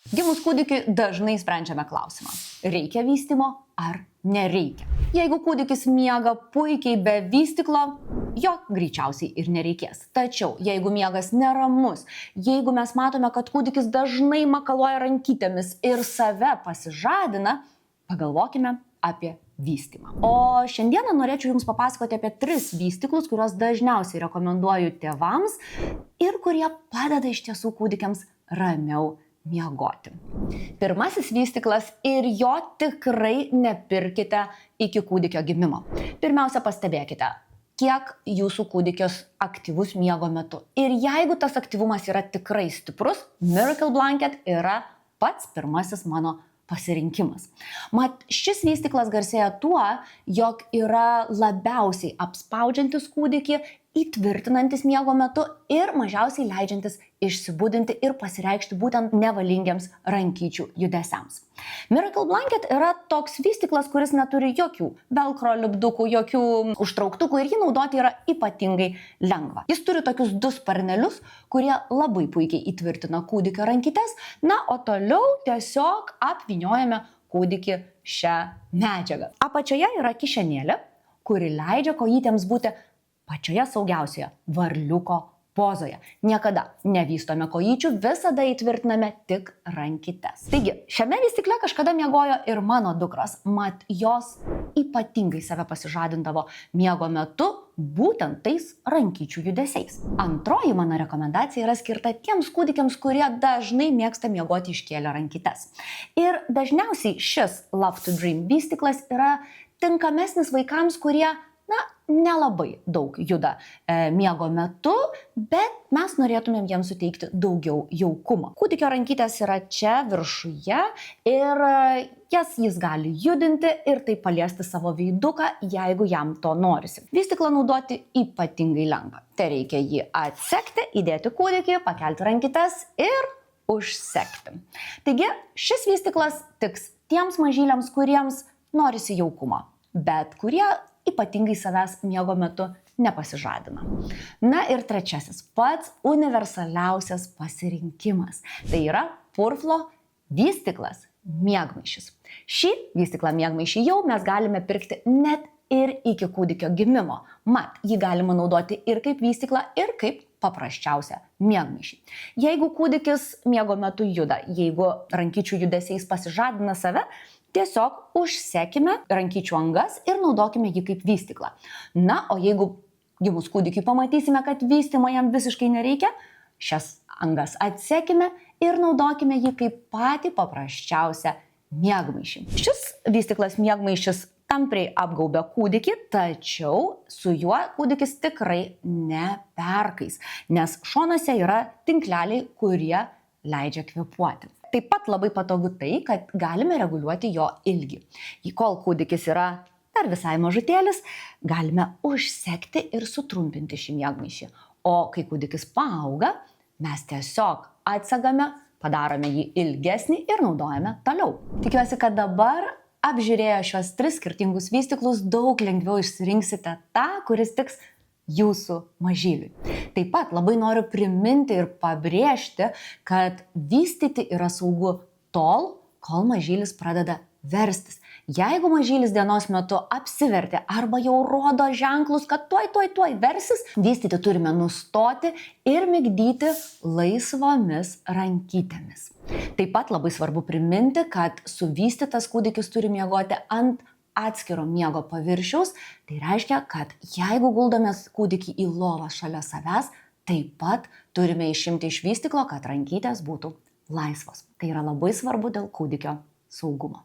Gimus kūdikiui dažnai sprendžiame klausimą: reikia vystymo ar nereikia? Jeigu kūdikis miega puikiai be vystyklo, jo greičiausiai ir nereikės. Tačiau jeigu miegas neramus, jeigu mes matome, kad kūdikis dažnai makaluoja rankytėmis ir save pasižadina, pagalvokime apie vystymą. O šiandieną norėčiau Jums papasakoti apie 3 vystyklus, kuriuos dažniausiai rekomenduoju tėvams ir kurie padeda iš tiesų kūdikiams ramiau miegoti. Pirmasis vystyklas ir jo tikrai nepirkite iki kūdikio gimimo. Pirmiausia, pastebėkite, kiek jūsų kūdikis aktyvus miego metu. Ir jeigu tas aktyvumas yra tikrai stiprus, Miracle Blanket yra pats pirmasis mano pasirinkimas. Mat, šis vystyklas garsėja tuo, jog yra labiausiai apspaudžiantis kūdikį, įtvirtinantis miego metu ir mažiausiai leidžiantis išsibudinti ir pasireikšti būtent nevalingiams rankyčių judesiams. Miracle Blanket yra toks vystyklas, kuris neturi jokių velcro lipdukų, jokių užtrauktukų ir jį naudoti yra ypatingai lengva. Jis turi tokius 2 sparnelius, kurie labai puikiai įtvirtina kūdikio rankytes, na, o toliau tiesiog apvyniojame kūdikį šią medžiagą. Apačioje yra kišenėlė, kuri leidžia kojytėms būti pačioje saugiausioje varliuko pozoje. Niekada nevystome kojyčių, visada įtvirtiname tik rankytes. Taigi, šiame vystykle kažkada miegojo ir mano dukros, mat jos ypatingai save pasižadindavo miego metu būtent tais rankyčių judesiais. Antroji mano rekomendacija yra skirta tiems kūdikiams, kurie dažnai mėgsta miegoti iškėlę rankytes. Ir dažniausiai šis Love to Dream vystyklas yra tinkamesnis vaikams, kurie nelabai daug juda miego metu, bet mes norėtumėm jiems suteikti daugiau jaukumo. Kūdikio rankytės yra čia viršuje ir jas jis gali judinti ir taip paliesti savo veiduką, jeigu jam to norisi. Vystyklą naudoti ypatingai lengva. Tai reikia jį atsekti, įdėti kūdikį, pakelti rankytes ir užsekti. Taigi, šis vystyklas tiks tiems mažyliams, kuriems norisi jaukumo, bet kurie ypatingai savęs miego metu nepasižadina. Na ir trečiasis, pats universaliausias pasirinkimas. Tai yra Purflo vystyklas miegmaišis. Šį vystyklą miegmaišį jau mes galime pirkti net ir iki kūdikio gimimo. Mat, jį galima naudoti ir kaip vystyklą, ir kaip paprasčiausią miegmaišį. Jeigu kūdikis miego metu juda, jeigu rankyčių judesiais pasižadina save, tiesiog užsekime rankyčių angas ir naudokime jį kaip vystyklą. Na, o jeigu gimus kūdikiui pamatysime, kad vystymo jam visiškai nereikia, šias angas atsekime ir naudokime jį kaip patį paprasčiausią miegmaišį. Šis vystyklas miegmaišis tampriai apgaubia kūdikį, tačiau su juo kūdikis tikrai neperkais, nes šonuose yra tinkleliai, kurie leidžia kvėpuoti. Taip pat labai patogu tai, kad galime reguliuoti jo ilgį. Kol kūdikis yra dar visai mažutėlis, galime užsekti ir sutrumpinti šį miegmaišį. O kai kūdikis paauga, mes tiesiog atsegame, padarome jį ilgesnį ir naudojame toliau. Tikiuosi, kad dabar apžiūrėję šios 3 skirtingus vystyklus daug lengviau išsirinksite tą, kuris tiks jūsų mažyliui. Taip pat labai noriu priminti ir pabrėžti, kad vystyti yra saugu tol, kol mažylis pradeda verstis. Jeigu mažylis dienos metu apsivertė arba jau rodo ženklus, kad tuoj versis, vystyti turime nustoti ir migdyti laisvomis rankytėmis. Taip pat labai svarbu priminti, kad suvystytas kūdikis turi miegoti ant atskiro miego paviršiaus, tai reiškia, kad jeigu guldomės kūdikį į lovą šalia savęs, taip pat turime išimti iš vystyklo, kad rankytės būtų laisvos. Tai yra labai svarbu dėl kūdikio saugumo.